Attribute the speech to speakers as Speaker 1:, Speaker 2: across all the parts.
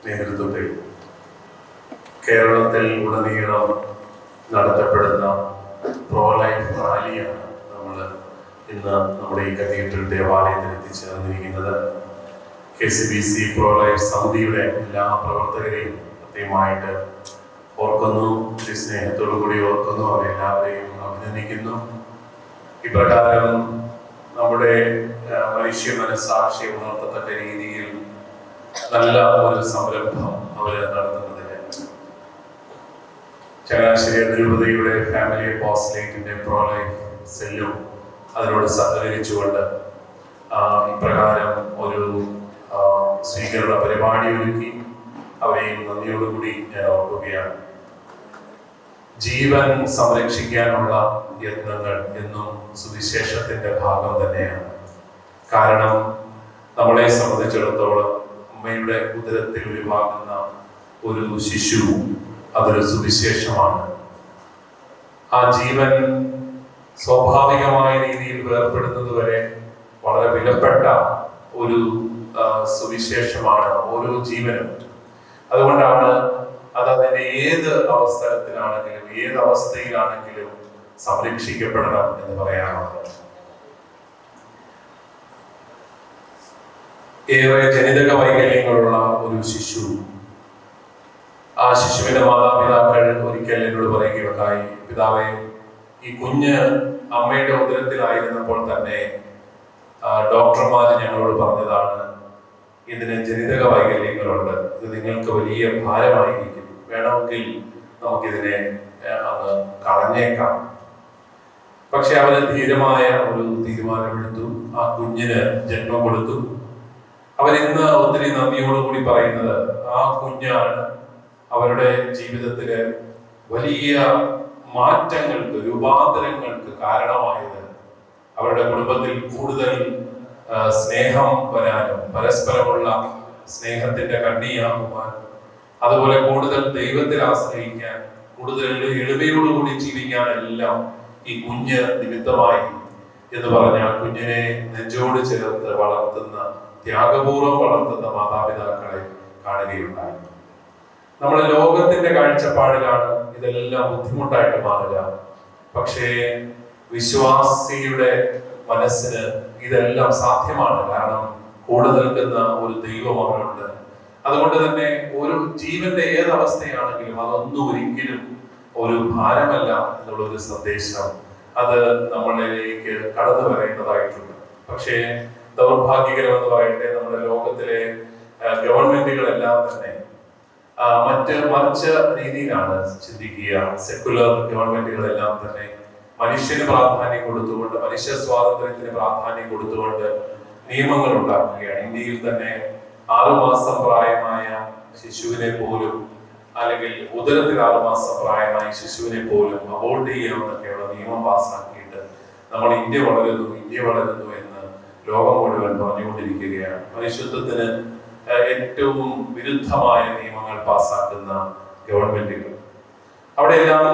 Speaker 1: നേതൃത്വത്തിൽ കേരളത്തിൽ ഉടനീളം നടത്തപ്പെടുന്ന പ്രോ ലൈഫ് റാലിയാണ് നമ്മൾ ഇന്ന് നമ്മുടെ ഈ കത്തീഡ്രൽ ദേവാലയത്തിൽ എത്തിച്ചേർന്നിരിക്കുന്നത്. KCBC പ്രോ ലൈഫ് സമിതിയുടെ എല്ലാ പ്രവർത്തകരെയും പ്രത്യേകമായിട്ട് ഓർക്കുന്നു, സ്നേഹത്തോടു കൂടി ഓർക്കുന്നു, അവരെല്ലാവരെയും അഭിനന്ദിക്കുന്നു. ഇപ്രകാരം നമ്മുടെ മനുഷ്യ മനസ്സാക്ഷി ഉണർത്തത്തക്ക രീതിയിൽ നല്ല ഒരു സംരംഭം അവർ നടത്തുന്നതിന് ചങ്ങനാശ്ശേരി അതിരൂപതയുടെ ഫാമിലി അപ്പോസ്റ്റലേറ്റിന്റെ പ്രോ ലൈഫ് സെല്ലും അതിനോട് സഹകരിച്ചുകൊണ്ട് ഇപ്രകാരം ഒരു സ്വീകരണ പരിപാടി ഒരുക്കി അവരെയും നന്ദിയോടുകൂടി ഞാൻ ഓർക്കുകയാണ്. ജീവൻ സംരക്ഷിക്കാനുള്ള യത്നങ്ങൾ എന്നും സുവിശേഷത്തിന്റെ ഭാഗം തന്നെയാണ്. കാരണം നമ്മളെ സംബന്ധിച്ചിടത്തോളം അമ്മയുടെ ഉദരത്തിൽ ഉരുവാകുന്ന ഒരു ശിശു അതൊരു സുവിശേഷമാണ്. ആ ജീവൻ സ്വാഭാവികമായ രീതിയിൽ വേർപ്പെടുന്നത് വരെ വളരെ വിലപ്പെട്ട ഒരു സുവിശേഷമാണ് ഓരോ ജീവനും. അതുകൊണ്ടാണ് അത് അതിന്റെ ഏത് അവസരത്തിലാണെങ്കിലും ഏത് അവസ്ഥയിലാണെങ്കിലും സംരക്ഷിക്കപ്പെടണം എന്ന് പറയാറുള്ളത്. ഏറെ ജനിതക വൈകല്യങ്ങളുള്ള ഒരു ശിശു, ആ ശിശുവിന്റെ മാതാപിതാക്കൾ ഒരിക്കൽ എന്നോട് പറയുകയുണ്ടായി, പിതാവേ, ഈ കുഞ്ഞ് അമ്മയുടെ ഉദരത്തിലായിരുന്നപ്പോൾ തന്നെ ഡോക്ടർമാര് ഞങ്ങളോട് പറഞ്ഞതാണ്, ഇതിന് ജനിതക വൈകല്യങ്ങളുണ്ട്, ഇത് നിങ്ങൾക്ക് വലിയ ഭാരമായിരിക്കും, വേണമെങ്കിൽ നമുക്കിതിനെ അങ്ങ് കളഞ്ഞേക്കാം. പക്ഷെ അവര് ധീരമായ ഒരു തീരുമാനമെടുത്തു, ആ കുഞ്ഞിന് ജന്മം കൊടുത്തു. അവരിന്ന് ഒത്തിരി നന്ദിയോടുകൂടി പറയുന്നത് ആ കുഞ്ഞാണ് അവരുടെ ജീവിതത്തില് വലിയ മാറ്റങ്ങൾക്ക്, രൂപാന്തരങ്ങൾക്ക് കാരണമായത്. അവരുടെ കുടുംബത്തിൽ കൂടുതൽ സ്നേഹം വരാനും പരസ്പരമുള്ള സ്നേഹത്തിന്റെ കണ്ണിയാകുവാനും അതുപോലെ കൂടുതൽ ദൈവത്തിൽ ആശ്രയിക്കാൻ, കൂടുതൽ എളിമയോടുകൂടി ജീവിക്കാനെല്ലാം ഈ കുഞ്ഞ് നിമിത്തമായി എന്ന് പറഞ്ഞ ആ കുഞ്ഞിനെ നെഞ്ചോട് ചേർത്ത് വളർത്തുന്ന, ത്യാഗപൂർവ്വം വളർത്തുന്ന മാതാപിതാക്കളെ കാണുകയുണ്ടായി. നമ്മുടെ ലോകത്തിന്റെ കാഴ്ചപ്പാടിലാണ് ഇതെല്ലാം ബുദ്ധിമുട്ടായിട്ട് മാറുക. പക്ഷേ വിശ്വാസിയുടെ മനസ്സിന് ഇതെല്ലാം സാധ്യമാണ്. കാരണം കൂടെ നിൽക്കുന്ന ഒരു ദൈവം അവരുണ്ട്. അതുകൊണ്ട് തന്നെ ഒരു ജീവന്റെ ഏതവസ്ഥയാണെങ്കിലും അതൊന്നും ഒരിക്കലും ഒരു ഭാരമല്ല എന്നുള്ളൊരു സന്ദേശം അത് നമ്മളിലേക്ക് കടന്നു വരേണ്ടതായിട്ടുണ്ട്. പക്ഷേ ദൗർഭാഗ്യകരമെന്ന് പറയട്ടെ, നമ്മുടെ ലോകത്തിലെ ഗവൺമെന്റുകളെല്ലാം തന്നെ മറിച്ച രീതിയിലാണ് ചിന്തിക്കുക. സെക്കുലർ ഗവൺമെന്റുകളെല്ലാം തന്നെ മനുഷ്യന് പ്രാധാന്യം കൊടുത്തുകൊണ്ട്, മനുഷ്യ സ്വാതന്ത്ര്യത്തിന് പ്രാധാന്യം കൊടുത്തുകൊണ്ട് നിയമങ്ങൾ ഉണ്ടാക്കുകയാണ്. ഇന്ത്യയിൽ തന്നെ 6 മാസം പ്രായമായ ശിശുവിനെ പോലും, അല്ലെങ്കിൽ ഉദരത്തിൽ 6 മാസം പ്രായമായ ശിശുവിനെ പോലും അബോർട്ട് ചെയ്യാമെന്നൊക്കെയുള്ള നിയമം പാസ്സാക്കിയിട്ട് നമ്മൾ ഇന്ത്യ വളരുന്നു എന്ന് ലോകം മുഴുവൻ പറഞ്ഞുകൊണ്ടിരിക്കുകയാണ്. മനുഷ്യത്വത്തിന് ഏറ്റവും വിരുദ്ധമായ നിയമങ്ങൾ പാസ്സാക്കുന്ന ഗവൺമെന്റുകൾ, അവിടെയെല്ലാം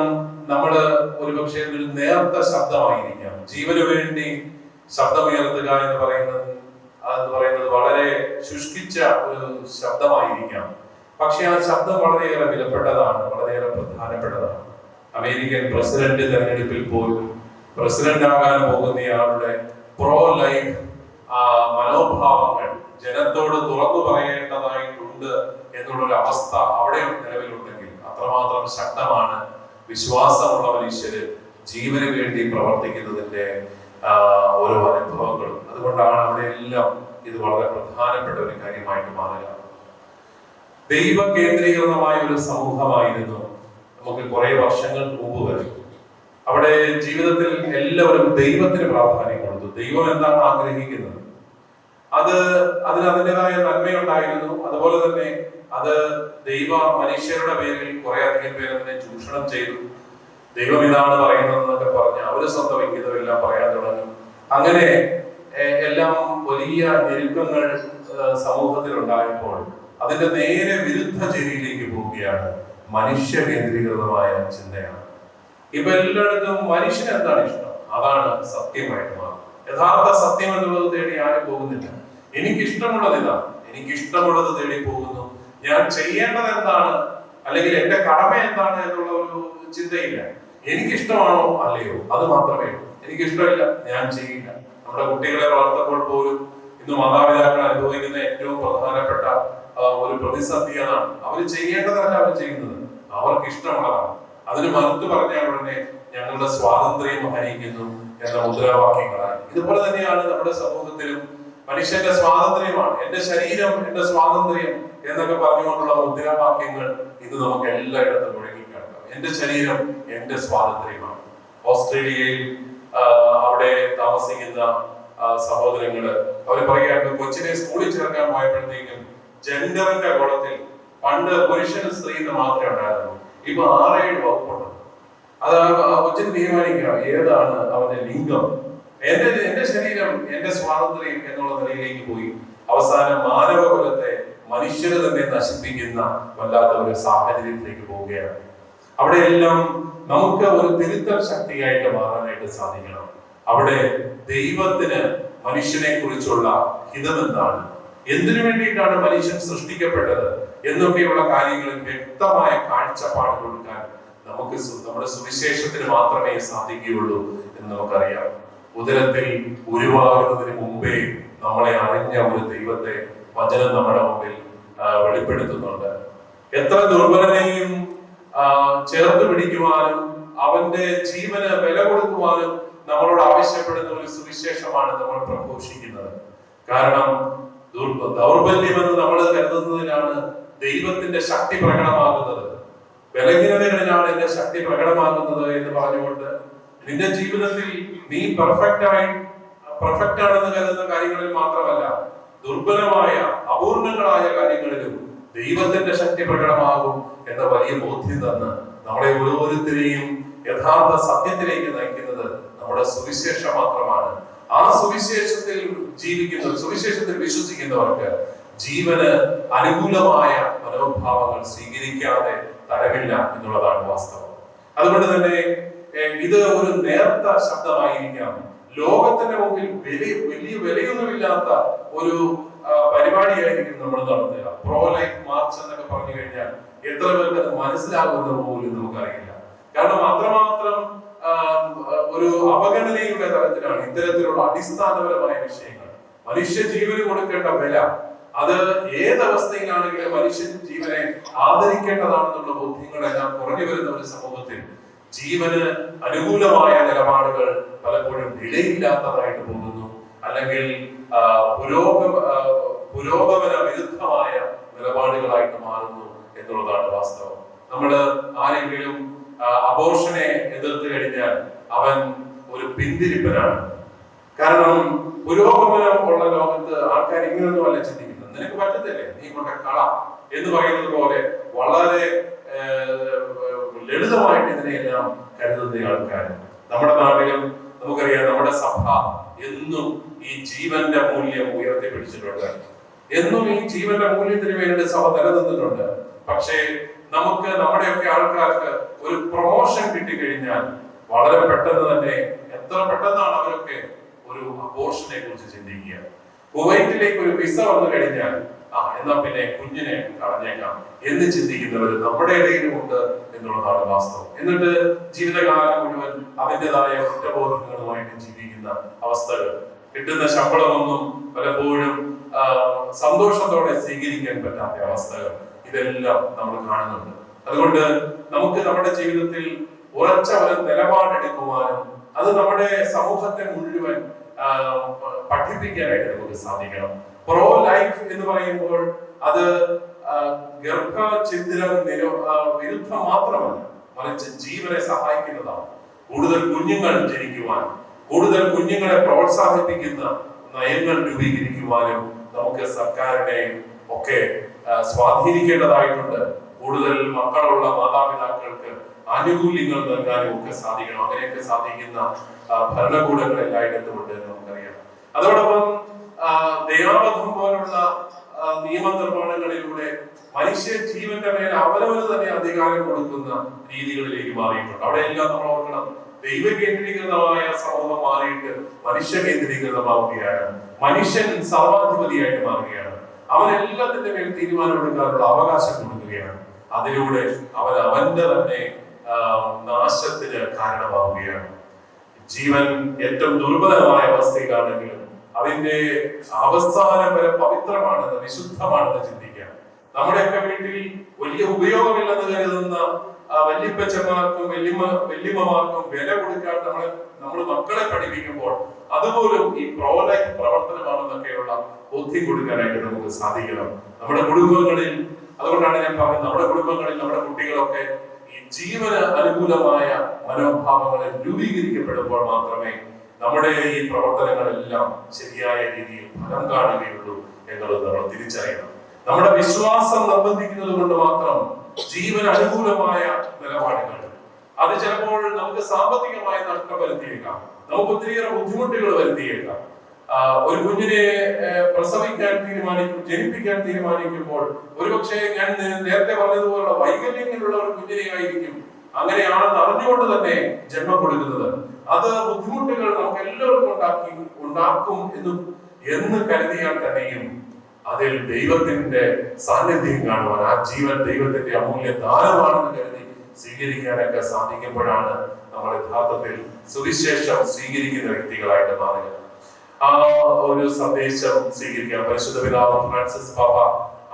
Speaker 1: നമ്മള് ഒരുപക്ഷെ ഒരു നേർത്ത ശബ്ദമായിരിക്കാം. ജീവന് വേണ്ടി ശബ്ദമുയർത്തുക എന്ന് പറയുന്നത് വളരെ ശുഷ്കിച്ച ഒരു ശബ്ദമായിരിക്കാം. പക്ഷെ ആ ശബ്ദം വളരെയേറെ വിലപ്പെട്ടതാണ്, വളരെയേറെ പ്രധാനപ്പെട്ടതാണ്. അമേരിക്കൻ പ്രസിഡന്റ് തെരഞ്ഞെടുപ്പിൽ പോലും പ്രസിഡന്റ് ആകാൻ പോകുന്നയാളുടെ പ്രോ ലൈഫ് മനോഭാവങ്ങൾ ജനത്തോട് തുറന്നു പറയേണ്ടതായിട്ടുണ്ട് എന്നുള്ളൊരു അവസ്ഥ അവിടെ നിലവിലുണ്ടെങ്കിൽ അത്രമാത്രം ശക്തമാണ് വിശ്വാസമുള്ള മനുഷ്യര് ജീവന് വേണ്ടി പ്രവർത്തിക്കുന്നതിന്റെ ഓരോ അനുഭവങ്ങളും. അതുകൊണ്ടാണ് അവിടെ എല്ലാം ഇത് വളരെ പ്രധാനപ്പെട്ട ഒരു കാര്യമായിട്ട് മാറുക. ദൈവ കേന്ദ്രീകൃതമായ ഒരു സമൂഹമായിരുന്നു നമുക്ക് കുറെ വർഷങ്ങൾക്ക് മുമ്പ് വരെ. അവിടെ ജീവിതത്തിൽ എല്ലാവരും ദൈവത്തിന് പ്രാധാന്യം കൊടുത്തു. ദൈവം എന്താണ് ആഗ്രഹിക്കുന്നത് അതിന് അതിൻ്റെതായ നന്മയുണ്ടായിരുന്നു. അതുപോലെ തന്നെ അത് ദൈവ മനുഷ്യരുടെ പേരിൽ കുറെ അധികം പേര് അതിനെ ചൂഷണം ചെയ്തു. ദൈവം ഇതാണ് പറയുന്നതെന്നൊക്കെ പറഞ്ഞ് അവര് സ്വന്തം വിഹിതമെല്ലാം പറയാൻ തുടങ്ങി. അങ്ങനെ എല്ലാം വലിയ ഞെരുക്കങ്ങൾ സമൂഹത്തിൽ ഉണ്ടായപ്പോൾ അതിന്റെ നേരെ വിരുദ്ധ ചേരിയിലേക്ക് പോവുകയാണ്. മനുഷ്യ കേന്ദ്രീകൃതമായ ചിന്തയാണ്. ഇപ്പൊ എല്ലായിടത്തും മനുഷ്യന് എന്താണ് ഇഷ്ടം അതാണ് സത്യമായിട്ട് മാറും. യഥാർത്ഥ സത്യം എന്നുള്ളത് തേടി ആരും പോകുന്നില്ല. എനിക്കിഷ്ടമുള്ളത് ഇതാണ്, എനിക്കിഷ്ടമുള്ളത് തേടി പോകുന്നു. ഞാൻ ചെയ്യേണ്ടത് എന്താണ്, അല്ലെങ്കിൽ എന്റെ കടമ എന്താണ് എന്നുള്ള ഒരു ചിന്തയില്ല. എനിക്കിഷ്ടമാണോ അല്ലയോ അത് മാത്രമേ ഉള്ളൂ. എനിക്കിഷ്ടമില്ല, ഞാൻ ചെയ്യില്ല. നമ്മുടെ കുട്ടികളെ വളർത്തുമ്പോൾ പോലും ഇന്ന് മാതാപിതാക്കൾ അനുഭവിക്കുന്ന ഏറ്റവും പ്രധാനപ്പെട്ട ഒരു പ്രതിസന്ധി അതാണ്. അവർ ചെയ്യേണ്ടതല്ല അവർ ചെയ്യുന്നത്, അവർക്ക് ഇഷ്ടമുള്ളതാണ്. അതിന് മറുത്ത് പറഞ്ഞാൽ ഉടനെ ഞങ്ങളുടെ സ്വാതന്ത്ര്യം ഹനിക്കുന്നു എന്ന മുദ്രാവാക്യങ്ങളായി. ഇതുപോലെ തന്നെയാണ് നമ്മുടെ സമൂഹത്തിലും മനുഷ്യന്റെ സ്വാതന്ത്ര്യമാണ്, എന്റെ ശരീരം എന്റെ സ്വാതന്ത്ര്യം എന്നൊക്കെ പറഞ്ഞുകൊണ്ടുള്ള മുദ്രാവാക്യങ്ങൾ ഇന്ന് നമുക്ക് എല്ലായിടത്തും മുഴങ്ങിക്കിടക്കാം. എന്റെ ശരീരം എന്റെ സ്വാതന്ത്ര്യമാണ്. ഓസ്ട്രേലിയയിൽ അവിടെ താമസിക്കുന്ന സഹോദരങ്ങള് അവർ പറയുകയായിരുന്നു, കൊച്ചിനെ സ്കൂളിൽ ചേർക്കാൻ പോയപ്പോഴത്തേക്കും ജെൻഡറിന്റെ കോളത്തിൽ പണ്ട് പുരുഷനും സ്ത്രീന്ന് മാത്രമേ ഉണ്ടായിരുന്നു, ഇപ്പൊ 6-7 വകുപ്പുണ്ട്. അത് കൊച്ചിന് തീരുമാനിക്കാം ഏതാണ് അവന്റെ ലിംഗം. എന്റെ ശരീരം എന്റെ സ്വാതന്ത്ര്യം എന്നുള്ള നിലയിലേക്ക് പോയി അവസാനം മാനവകുലത്തെ മനുഷ്യരെ തന്നെ നശിപ്പിക്കുന്ന വല്ലാത്ത ഒരു സാഹചര്യത്തിലേക്ക് പോവുകയാണ്. അവിടെയെല്ലാം നമുക്ക് ഒരു തിരുത്തൽ ശക്തിയായിട്ട് മാറാനായിട്ട് സാധിക്കണം. അവിടെ ദൈവത്തിന് മനുഷ്യനെ കുറിച്ചുള്ള ഹിതമെന്താണ്, എന്തിനു വേണ്ടിയിട്ടാണ് മനുഷ്യൻ സൃഷ്ടിക്കപ്പെട്ടത് എന്നൊക്കെയുള്ള കാര്യങ്ങളിൽ വ്യക്തമായ കാഴ്ചപ്പാട് കൊടുക്കാൻ നമുക്ക് നമ്മുടെ സുവിശേഷത്തിന് മാത്രമേ സാധിക്കുകയുള്ളൂ എന്ന് നമുക്കറിയാം. ഉദരത്തിൽ ഉരുവാകുന്നതിന് മുമ്പേ നമ്മളെ അറിഞ്ഞ ഒരു ദൈവത്തെ വചനം നമ്മുടെ മുമ്പിൽ വെളിപ്പെടുത്തുന്നുണ്ട്. എത്ര ദുർബലനെയും ചേർത്ത് പിടിക്കുവാനും അവന്റെ ജീവന് വില കൊടുക്കുവാനും നമ്മളോട് ആവശ്യപ്പെടുന്ന ഒരു സുവിശേഷമാണ് നമ്മൾ പ്രഘോഷിക്കുന്നത്. കാരണം ദൗർബല്യമെന്ന് നമ്മൾ കരുതുന്നതിലാണ് ദൈവത്തിന്റെ ശക്തി പ്രകടമാകുന്നത്. ബലഹീനതകളിലാണ് എന്റെ ശക്തി പ്രകടമാകുന്നത് എന്ന് പറഞ്ഞുകൊണ്ട് നിന്റെ ജീവിതത്തിൽ നീ പെർഫെക്റ്റ് ആണെന്ന് കരുതുന്ന കാര്യങ്ങളിൽ മാത്രമല്ല, ദുർബലമായ അപൂർണങ്ങളായ കാര്യങ്ങളിലും ദൈവത്തിന്റെ ശക്തി പ്രകടമാകും എന്ന വലിയ ബോധ്യം തന്ന് നമ്മളെ ഓരോരുത്തരെയും യഥാർത്ഥ സത്യത്തിലേക്ക് നയിക്കുന്നത് നമ്മുടെ സുവിശേഷം മാത്രമാണ്. ആ സുവിശേഷത്തിൽ സുവിശേഷത്തിൽ വിശ്വസിക്കുന്നവർക്ക് ജീവന് അനുകൂലമായ മനോഭാവങ്ങൾ സ്വീകരിക്കാതെ തരമില്ല എന്നുള്ളതാണ് വാസ്തവം. അതുകൊണ്ട് തന്നെ ഇത് ഒരു നേർത്ത ശബ്ദമായിരിക്കാം. ലോകത്തിന്റെ മുമ്പിൽ വലിയ വിലയൊന്നുമില്ലാത്ത ഒരു പരിപാടിയായിരിക്കും നമ്മൾ നടത്തുക. പ്രോ ലൈഫ് മാർച്ച് എന്നൊക്കെ പറഞ്ഞു കഴിഞ്ഞാൽ എത്ര പേർക്ക് അത് മനസ്സിലാകുന്ന പോലും നമുക്കറിയില്ല. കാരണം അത്രമാത്രം ഒരു അവഗണനയുടെ തരത്തിലാണ് ഇത്തരത്തിലുള്ള അടിസ്ഥാനപരമായ വിഷയങ്ങൾ. മനുഷ്യ ജീവന് കൊടുക്കേണ്ട വില, അത് ഏതവസ്ഥയിലാണെങ്കിലും മനുഷ്യൻ ജീവനെ ആദരിക്കേണ്ടതാണെന്നുള്ള ബോധ്യങ്ങളെല്ലാം കുറഞ്ഞു വരുന്ന ഒരു സമൂഹത്തിൽ ജീവന് അനുകൂലമായ നിലപാടുകൾ പലപ്പോഴും വിലയില്ലാത്തതായിട്ട് പോകുന്നു, അല്ലെങ്കിൽ പുരോഗമന വിരുദ്ധമായ നിലപാടുകളായിട്ട് മാറുന്നു എന്നുള്ളതാണ് വാസ്തവം. നമ്മള് ആരെങ്കിലും അബോർഷനെ എതിർത്ത് കഴിഞ്ഞാൽ അവൻ ഒരു പിന്തിരിപ്പനാണ്. കാരണം പുരോഗമനം ഉള്ള ലോകത്ത് ആൾക്കാർ ഇങ്ങനൊന്നും അല്ല ചിന്തിക്കുന്നത്. നിനക്ക് പറ്റത്തില്ലേ, നീ കൊണ്ട കള എന്ന് പറയുന്നത് പോലെ വളരെ ലളിതമായിട്ട് ഇതിനെയെല്ലാം കരുതുന്ന ആൾക്കാർ നമ്മുടെ നാട്ടിലും നമുക്കറിയാം. നമ്മുടെ സഭ എന്നും ഈ ജീവന്റെ മൂല്യം ഉയർത്തിപ്പിടിച്ചിട്ടുണ്ട്. എന്നും ഈ ജീവന്റെ മൂല്യത്തിന് വേണ്ടി സഭ നിലനിന്നിട്ടുണ്ട്. പക്ഷേ നമുക്ക് നമ്മുടെയൊക്കെ ആൾക്കാർക്ക് ഒരു പ്രൊമോഷൻ കിട്ടിക്കഴിഞ്ഞാൽ വളരെ പെട്ടെന്ന് തന്നെ, എത്ര പെട്ടെന്നാണ് അവരൊക്കെ ഒരു അബോർഷനെ കുറിച്ച് ചിന്തിക്കുക. കുവൈറ്റിലേക്ക് ഒരു വിസ വന്നു കഴിഞ്ഞാൽ എന്നാ പിന്നെ കുഞ്ഞിനെ കളഞ്ഞേക്കാം എന്ന് ചിന്തിക്കുന്നവർ നമ്മുടെ ഇടയിലുമുണ്ട് എന്നുള്ളതാണ് വാസ്തവം. എന്നിട്ട് ജീവിതകാലം മുഴുവൻ അതിൻ്റെതായ കുറ്റബോധങ്ങളുമായിട്ട് ജീവിക്കുന്ന അവസ്ഥകൾ, കിട്ടുന്ന ശമ്പളമൊന്നും പലപ്പോഴും സന്തോഷത്തോടെ സ്വീകരിക്കാൻ പറ്റാത്ത അവസ്ഥകൾ, ഇതെല്ലാം നമ്മൾ കാണുന്നുണ്ട്. അതുകൊണ്ട് നമുക്ക് നമ്മുടെ ജീവിതത്തിൽ ഉറച്ച ഒരു നിലപാടെടുക്കുവാനും അത് നമ്മുടെ സമൂഹത്തെ മുഴുവൻ പഠിപ്പിക്കാനായിട്ട് നമുക്ക് സാധിക്കണം. പ്രോ ലൈഫ് എന്ന് പറയുമ്പോൾ അത് ഗർഭഛിദ്രം വിരുദ്ധം മാത്രമല്ല, മറിച്ച് ജീവനെ സഹായിക്കുന്നതാണ്. കൂടുതൽ കുഞ്ഞുങ്ങൾ ജനിക്കുവാൻ, കൂടുതൽ കുഞ്ഞുങ്ങളെ പ്രോത്സാഹിപ്പിക്കുന്ന നയങ്ങൾ രൂപീകരിക്കുവാനും നമുക്ക് സർക്കാരിനെ ഒക്കെ സ്വാധീനിക്കേണ്ടതായിട്ടുണ്ട്. കൂടുതൽ മക്കളുള്ള മാതാപിതാക്കൾക്ക് ആനുകൂല്യങ്ങൾ നൽകാനും ഒക്കെ സാധിക്കണം. അങ്ങനെയൊക്കെ സാധിക്കുന്ന ഭരണകൂടങ്ങൾ എല്ലായിടത്തും ഉണ്ട് എന്ന് നമുക്കറിയാം. അതോടൊപ്പം ദയാവധം പോലുള്ള നിയമനിർമ്മാണങ്ങളിലൂടെ മനുഷ്യ ജീവന്റെ മേൽ അവനവന് തന്നെ അധികാരം കൊടുക്കുന്ന രീതികളിലേക്ക് മാറിയിട്ടുണ്ട്. അവിടെയെല്ലാം നമ്മൾ ഓർക്കണം, ദൈവ കേന്ദ്രീകൃതമായ സമൂഹം മാറിയിട്ട് മനുഷ്യ കേന്ദ്രീകൃതമാവുകയാണ്. മനുഷ്യൻ സർവാധിപതിയായിട്ട് മാറുകയാണ്. അവൻ എല്ലാത്തിന്റെ മേൽ തീരുമാനമെടുക്കാനുള്ള അവകാശം കൊടുക്കുകയാണ്. അതിലൂടെ അവൻ അവന്റെ തന്നെ നാശത്തിന് കാരണമാവുകയാണ്. ജീവൻ ഏറ്റവും ദുർബലമായ അവസ്ഥയിലാണെങ്കിലും അതിന്റെ അവസാനം വരെ പവിത്രമാണെന്ന്, വിശുദ്ധമാണെന്ന് ചിന്തിക്കാം. നമ്മുടെയൊക്കെ വീട്ടിൽ വലിയ ഉപയോഗമില്ലെന്ന് കരുതുന്ന വല്യപ്പച്ചന്മാർക്കും വല്യമ്മമാർക്കും വില കൊടുക്കാൻ നമ്മൾ മക്കളെ പഠിപ്പിക്കുമ്പോൾ അതുപോലും ഈ പ്രോലൈഫ് പ്രവർത്തനമാണെന്നൊക്കെയുള്ള ബോധ്യം കൊടുക്കാനായിട്ട് നമുക്ക് സാധിക്കണം. നമ്മുടെ കുടുംബങ്ങളിൽ, അതുകൊണ്ടാണ് ഞാൻ പറഞ്ഞത്, നമ്മുടെ കുടുംബങ്ങളിൽ നമ്മുടെ കുട്ടികളൊക്കെ ഈ ജീവന് അനുകൂലമായ മനോഭാവങ്ങളിൽ രൂപീകരിക്കപ്പെടുമ്പോൾ മാത്രമേ നമ്മുടെ ഈ പ്രവർത്തനങ്ങളെല്ലാം ശരിയായ രീതിയിൽ ഫലം കാണുകയുള്ളൂ എന്നുള്ളത് നമ്മൾ തിരിച്ചറിയണം. നമ്മുടെ വിശ്വാസം നിർബന്ധിക്കുന്നത് കൊണ്ട് മാത്രം ജീവന് അനുകൂലമായ നിലപാടുകൾ അത് ചിലപ്പോൾ നമുക്ക് സാമ്പത്തികമായ നഷ്ടം വരുത്തിയേക്കാം, നമുക്ക് ഒത്തിരിയേറെ ബുദ്ധിമുട്ടുകൾ വരുത്തിയേക്കാം. ഒരു കുഞ്ഞിനെ ജനിപ്പിക്കാൻ തീരുമാനിക്കുമ്പോൾ ഒരുപക്ഷെ ഞാൻ നേരത്തെ പറഞ്ഞതുപോലുള്ള വൈകല്യങ്ങളുള്ള ഒരു കുഞ്ഞിനെ ആയിരിക്കും അങ്ങനെയാണെന്ന് അറിഞ്ഞുകൊണ്ട് തന്നെ ജന്മം കൊടുക്കുന്നത്. അത് ബുദ്ധിമുട്ടുകൾ നമുക്ക് എല്ലാവർക്കും ഉണ്ടാക്കും എന്ന് കരുതിയാൽ തന്നെയും അതിൽ ദൈവത്തിന്റെ സാന്നിധ്യം കാണുവാൻ, ആ ജീവൻ ദൈവത്തിന്റെ അമൂല്യ ദാനമാണെന്ന് കരുതി സ്വീകരിക്കാനൊക്കെ സാധിക്കുമ്പോഴാണ് നമ്മൾ യഥാർത്ഥത്തിൽ സുവിശേഷം സ്വീകരിക്കുന്ന വ്യക്തികളായിട്ട് മാറുക. ആ ഒരു സന്ദേശം സ്വീകരിക്കാം. പരിശുദ്ധ പിതാവ് ഫ്രാൻസിസ് പാപ്പ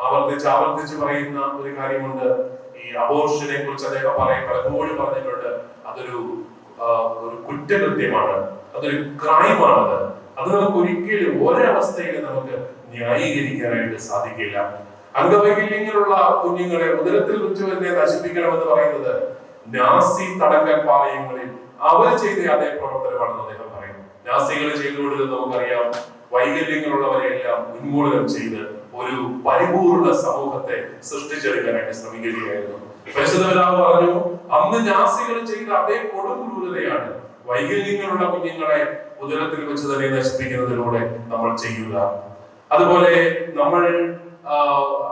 Speaker 1: ആവർത്തിച്ച് പറയുന്ന ഒരു കാര്യമുണ്ട്. ഈ അബോർഷനെ കുറിച്ച് അദ്ദേഹം പലപ്പോഴും പറഞ്ഞിട്ടുണ്ട്. അതൊരു കുറ്റകൃത്യമാണ്, അതൊരു ക്രൈമാണത്. അത് നമുക്ക് ഒരിക്കലും ഒരവസ്ഥയിലും നമുക്ക് ന്യായീകരിക്കാനായിട്ട് സാധിക്കില്ല. അംഗവൈകല്യങ്ങളുള്ള കുഞ്ഞുങ്ങളെ ഉദരത്തിൽ വെച്ച് തന്നെ നശിപ്പിക്കണമെന്ന് പറയുന്നത് നാസി തടങ്കൽ പാളയങ്ങളിൽ അവർ ചെയ്ത അതേ പ്രവർത്തനമാണെന്ന് അദ്ദേഹം പറയുന്നു. നാസികൾ ചെയ്തുകൊണ്ടത് നമുക്കറിയാം. വൈകല്യങ്ങളുള്ളവരെയെല്ലാം ഉന്മൂലനം ചെയ്ത് ഒരു പരിപൂർണ സമൂഹത്തെ സൃഷ്ടിച്ചെടുക്കാനായിട്ട് ശ്രമിക്കുകയായിരുന്നു. പരിശുദ്ധ പിതാവ് പറഞ്ഞു, അന്ന് നാസികൾ ചെയ്ത അതേ കൊടുക്രൂരതയാണ് വൈകല്യങ്ങളുള്ള കുഞ്ഞുങ്ങളെ ഉദരത്തിൽ വെച്ച് തന്നെ നശിപ്പിക്കുന്നതിലൂടെ നമ്മൾ ചെയ്യുക. അതുപോലെ നമ്മൾ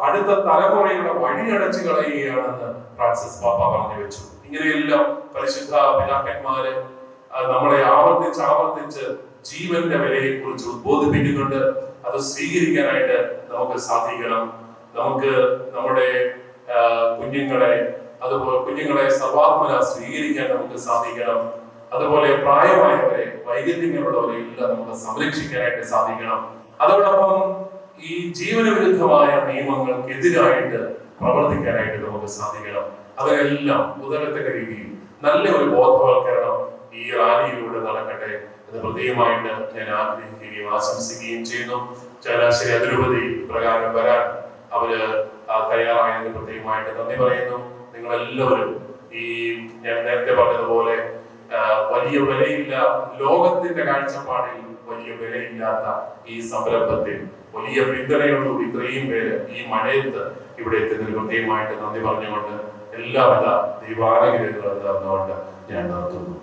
Speaker 1: അടുത്ത തലമുറയുടെ വഴിയടച്ചു കളയുകയാണെന്ന് ഫ്രാൻസിസ് പാപ്പ പറഞ്ഞു വെച്ചു. ഇങ്ങനെയെല്ലാം പരിശുദ്ധ പിതാക്കന്മാര് നമ്മളെ ആവർത്തിച്ച് ജീവന്റെ വിലയെ കുറിച്ച് ഉദ്ബോധിപ്പിക്കുന്നുണ്ട്. അത് സ്വീകരിക്കാനായിട്ട് നമുക്ക് സാധിക്കണം. നമുക്ക് നമ്മുടെ കുഞ്ഞുങ്ങളെ സർവാത്മന സ്വീകരിക്കാൻ നമുക്ക് സാധിക്കണം. അതുപോലെ പ്രായമായവരെ, വൈകല്യങ്ങളുള്ളവരെ എല്ലാം നമുക്ക് സംരക്ഷിക്കാനായിട്ട് സാധിക്കണം. അതോടൊപ്പം ഈ ജീവന വിരുദ്ധമായ നിയമങ്ങൾക്കെതിരായിട്ട് പ്രവർത്തിക്കാനായിട്ട് നമുക്ക് സാധിക്കണം. അതിനെല്ലാം ഉതകത്തക്ക രീതിയിൽ നല്ല ഒരു ബോധവൽക്കരണം ഈ റാലിയിലൂടെ നടക്കട്ടെ എന്ന് പ്രത്യേകമായിട്ട് ഞാൻ ആഗ്രഹിക്കുകയും ആശംസിക്കുകയും ചെയ്യുന്നു. ചങ്ങനാശ്ശേരി അതിരൂപതി പ്രകാരം വരാൻ അവര് തയ്യാറായതിന് പ്രത്യേകമായിട്ട് നന്ദി പറയുന്നു. നിങ്ങളെല്ലാവരും ഈ ഞാൻ നേരത്തെ പറഞ്ഞതുപോലെ വലിയ വിലയില്ല, ലോകത്തിന്റെ കാഴ്ചപ്പാടിൽ വലിയ വിലയില്ലാത്ത ഈ സംരംഭത്തിൽ വലിയ പിന്തുണയോടുകൂടി ഇത്രയും പേര് ഈ മഴയത്ത് ഇവിടെ എത്തുന്നതിന് പ്രത്യേകമായിട്ട് നന്ദി പറഞ്ഞുകൊണ്ട് എല്ലാവിധ ദൈവാനുഗ്രഹങ്ങളും നേർന്നുകൊണ്ട് ഞാൻ നിർത്തുന്നു.